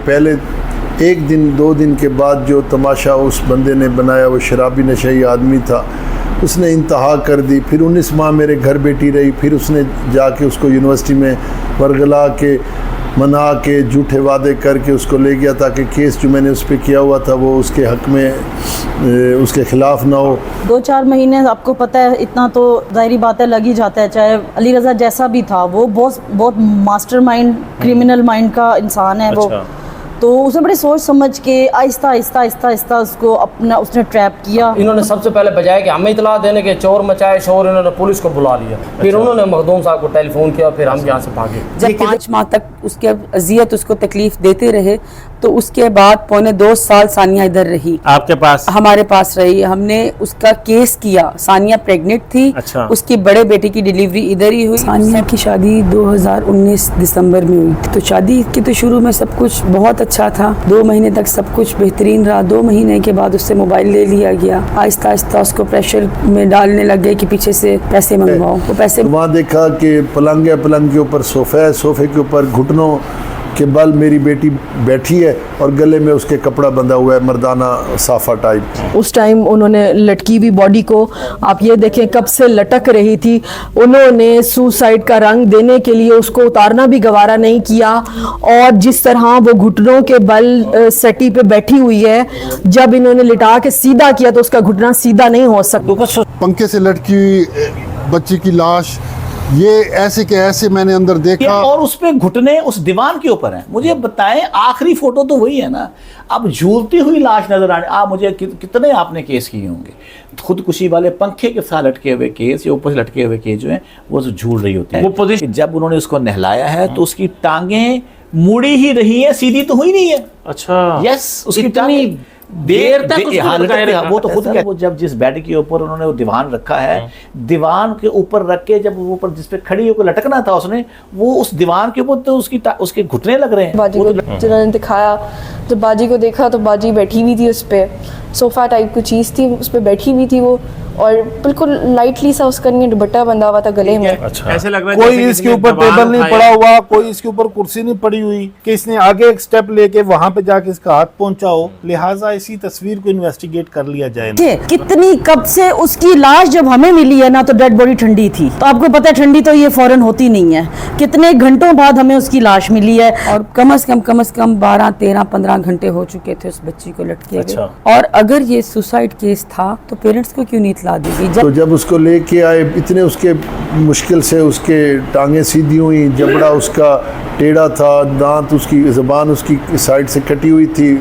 پہلے ایک دن دو دن کے بعد جو تماشا اس بندے نے بنایا، وہ شرابی نشئی آدمی تھا، اس نے انتہا کر دی. پھر 19 ماہ میرے گھر بیٹی رہی. پھر اس نے جا کے اس کو یونیورسٹی میں ورگلا کے منا کے جھوٹے وعدے کر کے اس کو لے گیا تاکہ کیس جو میں نے اس پہ کیا ہوا تھا وہ اس کے حق میں اس کے خلاف نہ ہو. 2-4 مہینے آپ کو پتہ ہے اتنا تو ظاہری بات ہے لگ ہی جاتا ہے. چاہے علی رضا جیسا بھی تھا وہ بہت ماسٹر مائنڈ کرمنل مائنڈ کا انسان ہے وہ. تو اس نے بڑے سوچ سمجھ کے آہستہ آہستہ اس کو اپنا اس نے ٹریپ کیا. انہوں نے سب سے پہلے بجائے کہ ہمیں اطلاع دینے کے چور مچائے شور، انہوں نے پولیس کو بلا لیا. پھر انہوں نے مخدوم صاحب کو ٹیلی فون کیا، پھر ہم یہاں سے بھاگے. جب 5 ماہ تک اس کے اذیت اس کو تکلیف دیتے رہے تو اس کے بعد 2.25 سال ثانیہ ادھر رہی. آپ کے پاس؟ ہمارے پاس رہی. ہم نے اس کا کیس کیا. ثانیہ پریگننٹ تھی. اس کی بڑے بیٹے کی ڈیلیوری ادھر ہی ہوئی. ثانیہ کی شادی 2019 دسمبر میں ہوئی تھی. تو شادی کی تو شروع میں سب کچھ بہت اچھا تھا. 2 مہینے تک سب کچھ بہترین رہا. 2 مہینے کے بعد اس سے موبائل لے لیا گیا. آہستہ آہستہ اس کو پریشر میں ڈالنے لگ گئے کہ پیچھے سے پیسے منگواؤ. وہ پیسے وہاں دیکھا کہ پلنگ ہے، پلنگ کے اوپر صوفہ ہے، صوفے کے اوپر گھٹنوں کے بل میری بیٹی بیٹھی ہے اور گلے میں اس کے کپڑا بندھا ہوا ہے مردانہ صافہ ٹائپ. اس ٹائم انہوں نے لٹکی ہوئی باڈی کو آپ یہ دیکھیں کب سے لٹک رہی تھی. انہوں نے سوسائڈ کا رنگ دینے کے لیے اس کو اتارنا بھی گوارا نہیں کیا. اور جس طرح وہ گھٹنوں کے بل سٹی پہ بیٹھی ہوئی ہے، جب انہوں نے لٹا کے سیدھا کیا تو اس کا گھٹنا سیدھا نہیں ہو سکتا. پنکھے سے لٹکی ہوئی بچی کی لاش، یہ ایسے کہ ایسے میں نے اندر دیکھا. اور اس پہ گھٹنے اس دیوان کے اوپر ہیں. مجھے بتائیں آخری فوٹو تو وہی ہے نا. اب جھولتی ہوئی لاش نظر آنے. آپ مجھے کتنے آپ نے کیس کیے ہوں گے خودکشی والے پنکھے کے ساتھ لٹکے ہوئے کیس یا اوپر سے لٹکے ہوئے کیس جو ہیں وہ جھول رہی ہوتی ہیں. جب انہوں نے اس کو نہلایا ہے تو اس کی ٹانگیں مڑی ہی رہی ہیں، سیدھی تو ہوئی نہیں ہے. اچھا یس، اس کی ٹانگیں دیر تک وہ تو خود وہ جب جس بیڈ کے اوپر انہوں نے وہ دیوان رکھا ہے، دیوان کے اوپر رکھ کے جب وہ اوپر جس پہ کھڑی ہو کے لٹکنا تھا اس نے، وہ اس دیوان کے اوپر تو اس کے گھٹنے لگ رہے ہیں. باجی کو جنہوں نے دکھایا، جب باجی کو دیکھا تو باجی بیٹھی ہوئی تھی اس پہ، صوفہ ٹائپ کی چیز تھی اس پہ بیٹھی ہوئی تھی وہ، اور بالکل لائٹلی سا اس کا دوپٹہ بندھا ہوا تھا گلے میں. ایسے لگ رہا ہے کوئی اس کے اوپر ٹیبل نہیں پڑا ہوا، کوئی اس کے اوپر کرسی نہیں پڑی ہوئی کہ اس نے آگے ایک سٹیپ لے کے وہاں پہ جا کے اس کا ہاتھ پہنچا ہو. لہٰذا اسی تصویر کو انویسٹیگیٹ کر لیا جائے. کتنی کب سے اس کی لاش جب ہمیں ملی ہے نا تو ڈیڈ باڈی ٹھنڈی تھی. تو آپ کو پتہ ہے ٹھنڈی تو یہ فوراً ہوتی نہیں ہے. کتنے گھنٹوں بعد ہمیں اس کی لاش ملی ہے. اور کم از کم 12 13 15 گھنٹے ہو چکے تھے اس بچی کو لٹکے ہوئے. اور اگر یہ سوسائڈ کیس تھا تو پیرنٹس کو کیوں نہیں اطلاع دی گئی؟ جب اس کو لے کے آئے اتنے اس کے مشکل سے اس کے ٹانگیں سیدھی ہوئی، جبڑا اس کا ٹیڑھا تھا، دانت اس کی زبان اس کی سائڈ سے کٹی ہوئی تھی،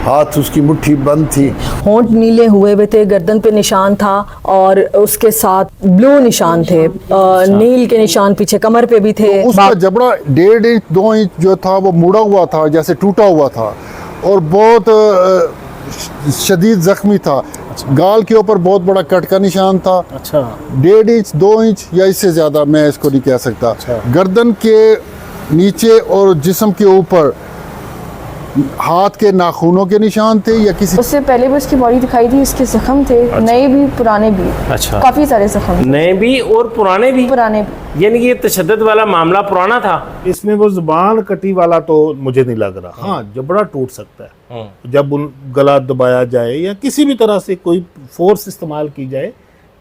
ہاتھ اس کی مٹھی بند تھی، ہونٹ نیلے ہوئے ہوئے تھے، گردن پہ نشان تھا اور اس کے ساتھ بلو نشان تھے، نیل کے نشان پیچھے کمر پہ بھی تھے. اس کا جبڑا 1.5 انچ 2 انچ جو تھا وہ مڑا ہوا تھا، جیسے ٹوٹا ہوا تھا اور بہت شدید زخمی تھا. گال کے اوپر بہت بڑا کٹ کا نشان تھا. 1.5 انچ 2 انچ یا اس سے زیادہ میں اس کو نہیں کہہ سکتا. گردن کے نیچے اور جسم کے اوپر ہاتھ کے ناخونوں کے نشان تھے یا کسی. اس سے پہلے بھی اس کی باڈی دکھائی تھی، اس کے زخم تھے، نئے بھی پرانے بھی. کافی سارے زخم، نئے بھی اور پرانے بھی. یعنی کہ یہ تشدد والا معاملہ پرانا تھا. اس میں وہ زبان کٹی والا تو مجھے نہیں لگ رہا. ہاں جبڑا ٹوٹ سکتا ہے جب گلا دبایا جائے یا کسی بھی طرح سے کوئی فورس استعمال کی جائے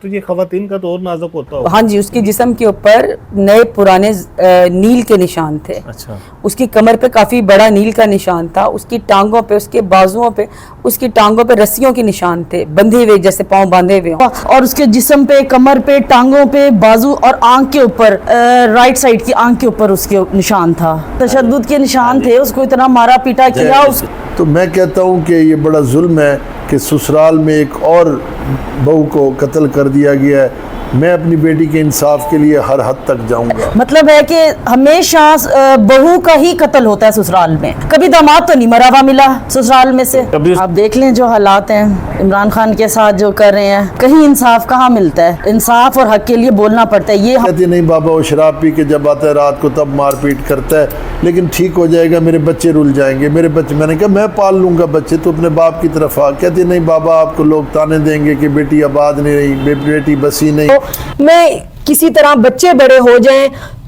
تو یہ خواتین کا تو اور نازک ہوتا ہوگا. ہاں جی، اس کے جسم کے اوپر نئے پرانے نیل کے نشان تھے. اس کی کمر پہ کافی بڑا نیل کا نشان تھا. اس کی ٹانگوں پہ، اس کے بازوؤں پہ، اس کی ٹانگوں پہ رسیوں کے نشان تھے بندھے ہوئے، جیسے پاؤں باندھے ہوئے ہوں. اور اس کے جسم پہ، کمر پہ، ٹانگوں پہ، بازو اور آنکھ کے اوپر، رائٹ سائڈ کی آنکھ کے اوپر اس کے نشان تھا، تشدد کے نشان تھے. اس کو اتنا مارا پیٹا کیا. تو میں کہتا ہوں کہ یہ بڑا ظلم ہے کہ سسرال میں ایک اور بہو کو قتل کر دیا گیا ہے. میں اپنی بیٹی کے انصاف کے لیے ہر حد تک جاؤں گا. مطلب ہے کہ ہمیشہ بہو کا ہی قتل ہوتا ہے سسرال میں. کبھی داماد تو نہیں مرا ہوا ملا سسرال میں سے. آپ دیکھ لیں جو حالات ہیں عمران خان کے ساتھ جو کر رہے ہیں، کہیں انصاف کہاں ملتا ہے. انصاف اور حق کے لیے بولنا پڑتا ہے. یہ کہتے نہیں بابا وہ شراب پی کے جب آتا ہے رات کو تب مار پیٹ کرتا ہے، لیکن ٹھیک ہو جائے گا، میرے بچے رل جائیں گے، میرے بچے. میں نے کہا میں پال لوں گا بچے، تو اپنے باپ کی طرف آ. کہتے نہیں بابا آپ کو لوگ تانے دیں گے کہ بیٹی آباد نہیں رہی، بیٹی بسی نہیں. میں کسی طرح بچے بڑے ہو جائیں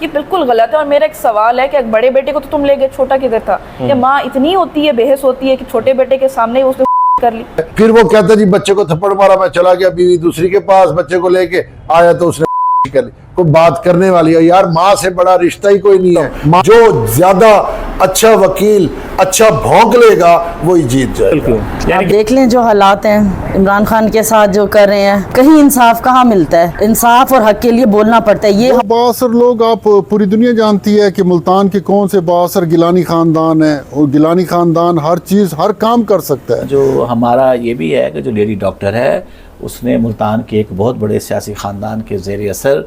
یہ بالکل غلط ہے. اور میرا ایک سوال ہے کہ ایک بڑے بیٹے کو تو تم لے گئے, چھوٹا کدھر تھا؟ کہ ماں اتنی ہوتی ہے, بحث ہوتی ہے کہ چھوٹے بیٹے کے سامنے اس نے کر لی. پھر وہ کہتا جی بچے کو تھپڑ مارا, میں چلا گیا بیوی دوسری کے پاس, بچے کو لے کے آیا تو اس نے کر لی. کوئی بات کرنے والی ہے یار, ماں سے بڑا رشتہ ہی کوئی نہیں ہے. جو زیادہ اچھا وکیل اچھا بھونک لے گا وہی جیت جائے گا. آپ دیکھ لیں جو حالات ہیں عمران خان کے ساتھ جو کر رہے ہیں, کہیں انصاف کہاں ملتا ہے؟ انصاف اور حق کے لیے بولنا پڑتا ہے. یہ بااثر لوگ, آپ پوری دنیا جانتی ہے کہ ملتان کے کون سے بااثر گیلانی خاندان ہے, اور گیلانی خاندان ہر چیز ہر کام کر سکتا ہے. جو ہمارا یہ بھی ہے کہ جو لیڈی ڈاکٹر ہے اس نے ملتان کے ایک بہت بڑے سیاسی خاندان کے زیر اثر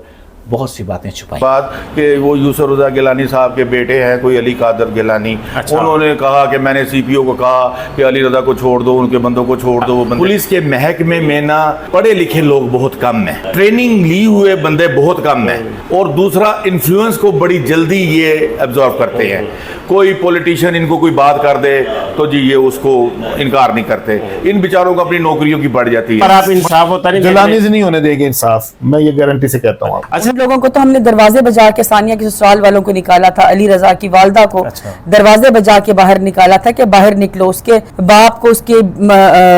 بہت سی باتیں چھپائی. بات کہ وہ یوسف رضا گیلانی صاحب کے بیٹے ہیں کوئی علی قادر گیلانی, انہوں نے کہا کہ میں نے سی پی او کو کہا کہ علی رضا کو چھوڑ دو, ان کے بندوں کو چھوڑ دو. پولیس کے محکمے میں نا پڑھے لکھے لوگ بہت کم ہیں, ٹریننگ لی ہوئے بندے بہت کم ہیں, اور دوسرا انفلوئنس کو بڑی جلدی یہ ایبزارو کرتے ہیں. کوئی پولیٹیشین ان کو کوئی بات کر دے تو جی یہ اس کو انکار نہیں کرتے. ان بیچاروں کو اپنی نوکریوں کی بڑھ جاتی ہے. پر آپ انصاف ہوتا نہیں, گیلانی سے نہیں ہونے دے گے انصاف, میں یہ گارنٹی سے کہتا ہوں. اچھا لوگوں کو تو ہم نے دروازے بجا کے ثانیہ کے سسرال والوں کو نکالا تھا, علی رضا کی والدہ کو دروازے بجا کے باہر نکالا تھا کہ باہر نکلو, اس کے باپ کو, اس کے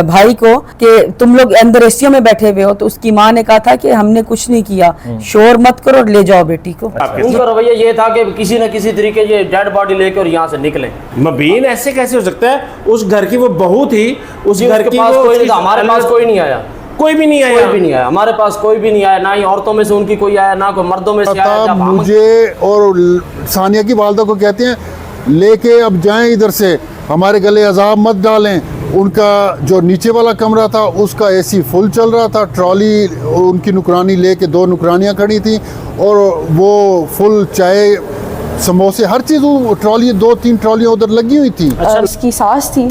بھائی کو کہ تم لوگ اندر ایسیوں میں بیٹھے ہوئے ہو. تو اس کی ماں نے کہا تھا کہ ہم نے کچھ نہیں کیا, شور مت کرو, لے جاؤ بیٹی کو. ان کا رویہ یہ تھا کہ کسی نہ کسی طریقے یہ ڈیڈ باڈی لے کے اور یہاں سے نکلیں. مبین ایسے کیسے ہو سکتا ہے؟ اس گھر کی وہ بہو تھی, اس گھر کی ہمارے پاس کوئی نہیں آیا, کوئی بھی نہیں آیا, کوئی بھی نہیں آیا, ہمارے پاس کوئی بھی نہیں آیا, نہ ہی عورتوں میں سے ان کی کوئی آیا, نہ کوئی مردوں میں سے آیا. مجھے اور ثانیہ کی والدہ کو کہتے ہیں لے کے اب جائیں ادھر سے, ہمارے گلے عذاب مت ڈالیں. ان کا جو نیچے والا کمرہ تھا اس کا اے سی فل چل رہا تھا, ٹرالی ان کی نکرانی لے کے 2 نکرانیاں کھڑی تھیں, اور وہ فل چائے سموسے ہر چیز, وہ ٹرالی 2-3 ٹرالیاں ادھر لگی ہوئی تھی. اس کی ساس تھی,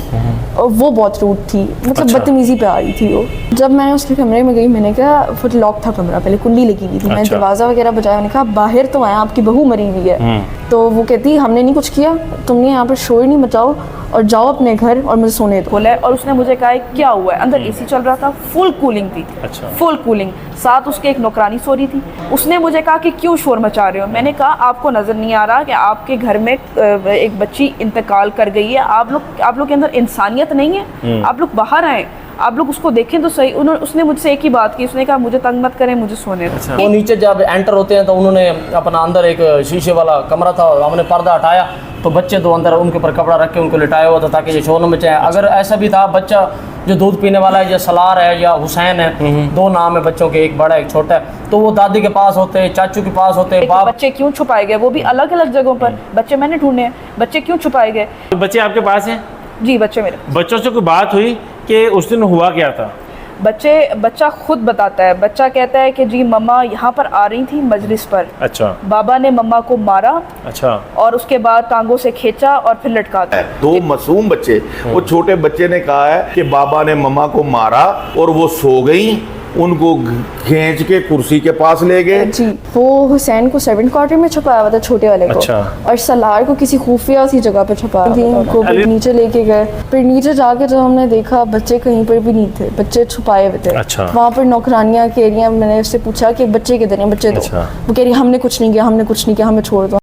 وہ بہت روڈ تھی, مطلب بدتمیزی پہ آ رہی تھی وہ. جب میں اس کے کمرے میں گئی, میں نے کہا فٹ لاک تھا کمرہ, پہلے کنڈی لگی ہوئی تھی, میں نے دروازہ وغیرہ بجایا, میں نے کہا باہر تو آیا, آپ کی بہو مری ہوئی ہے. تو وہ کہتی ہم نے نہیں کچھ کیا, تم نے یہاں پر شور نہیں مچاؤ اور جاؤ اپنے گھر اور مجھے سونے دو. اور اس نے مجھے کہا کیا ہوا ہے؟ اندر اے سی چل رہا تھا, فل کولنگ تھی, فل کولنگ, ساتھ اس کے ایک نوکرانی سو رہی تھی. اس نے مجھے کہا کہ کیوں شور مچا رہے ہو؟ میں نے کہا آپ کو نظر نہیں آ رہا کہ آپ کے گھر میں ایک بچی انتقال کر گئی ہے, آپ لوگ کے اندر انسانیت نہیں ہے, آپ لوگ باہر آئیں, آپ لوگ اس کو دیکھیں تو صحیح. اس نے مجھ سے ایک ہی بات کی, اس نے کہا مجھے تنگ مت کریں, مجھے سونے دو. وہ نیچے جب انٹر ہوتے ہیں تو انہوں نے اپنا اندر ایک شیشے والا کمرہ تھا, ہم نے پردہ ہٹایا تو بچے 2 اندر ان کے اوپر کپڑا رکھ کے ان کو لٹایا ہوا تھا تاکہ یہ شور نہ مچائے. اگر ایسا بھی تھا بچہ جو دودھ پینے والا ہے, یا سلار ہے یا حسین ہے, 2 نام ہے بچوں کے, ایک بڑا ایک چھوٹا ہے, تو وہ دادی کے پاس ہوتے, چاچو کے پاس ہوتے. بچے کیوں چھپائے گئے؟ وہ بھی الگ الگ جگہوں پر بچے میں نے ڈھونڈے ہیں, بچے کیوں چھپائے گئے؟ بچے آپ کے پاس ہیں؟ جی بچے میرے. بچوں سے کوئی بات ہوئی کہ اس دن ہوا کیا تھا؟ بچہ خود بتاتا ہے. بچہ کہتا ہے کہ جی مما یہاں پر آ رہی تھی مجلس پر, اچھا, بابا نے مما کو مارا, اچھا, اور اس کے بعد ٹانگوں سے کھینچا اور پھر لٹکا دیا. 2 معصوم بچے, وہ چھوٹے بچے نے کہا ہے کہ بابا نے مما کو مارا اور وہ سو گئیں, ان کو کھینچ کے کرسی کے پاس لے گئے. جی وہ حسین کو 7 کوارٹر میں چھپایا ہوا تھا, چھوٹے والے کو, اور سلار کو کسی خفیہ سی جگہ پہ چھپایا تھی. ان کو پھر نیچے لے کے گئے, پھر نیچے جا کے جب ہم نے دیکھا بچے کہیں پر بھی نہیں تھے, بچے چھپائے ہوئے تھے. وہاں پر نوکرانیاں کہہ رہی ہیں, میں نے اس سے پوچھا کہ بچے کدھر ہیں, بچے دو. وہ کہہ رہی ہم نے کچھ نہیں کیا, ہم نے کچھ نہیں کیا, ہمیں چھوڑ دو.